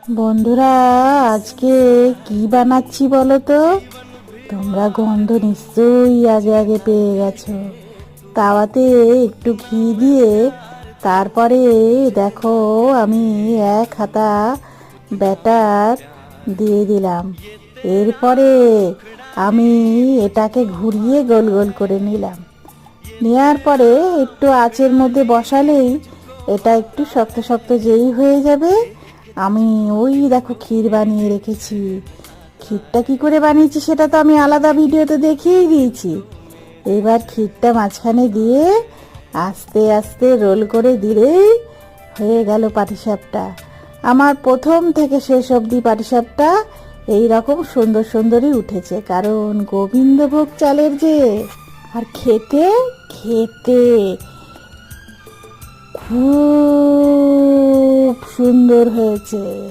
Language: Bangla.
বন্ধুরা, আজকে কি বানাচ্ছি বলো তো? তোমরা গন্ধ নিশ্চয়ই আগে আগে পেয়ে গেছো। তাওয়াতে একটু ঘি দিয়ে তারপরে দেখো আমি এক হাতা ব্যাটার দিয়ে দিলাম। এরপরে আমি এটাকে ঘুরিয়ে গোল গোল করে নিলাম। নেওয়ার পরে একটু আঁচের মধ্যে বসালেই এটা একটু শক্ত শক্ত যেই হয়ে যাবে। আমি ওই দেখো ক্ষীর বানিয়ে রেখেছি। ক্ষীরটা কি করে বানিয়েছি সেটা তো আমি আলাদা ভিডিওতে দেখিয়েই দিয়েছি। এবার ক্ষীরটা মাঝখানে দিয়ে আস্তে আস্তে রোল করে দিলেই হয়ে গেল পাটিসাপটা। আমার প্রথম থেকে শেষ অবধি পাটিসাপটা এইরকম সুন্দর সুন্দরই উঠেছে, কারণ গোবিন্দভোগ চালের যে। আর খেতে খেতে খুব সুন্দর হয়েছে।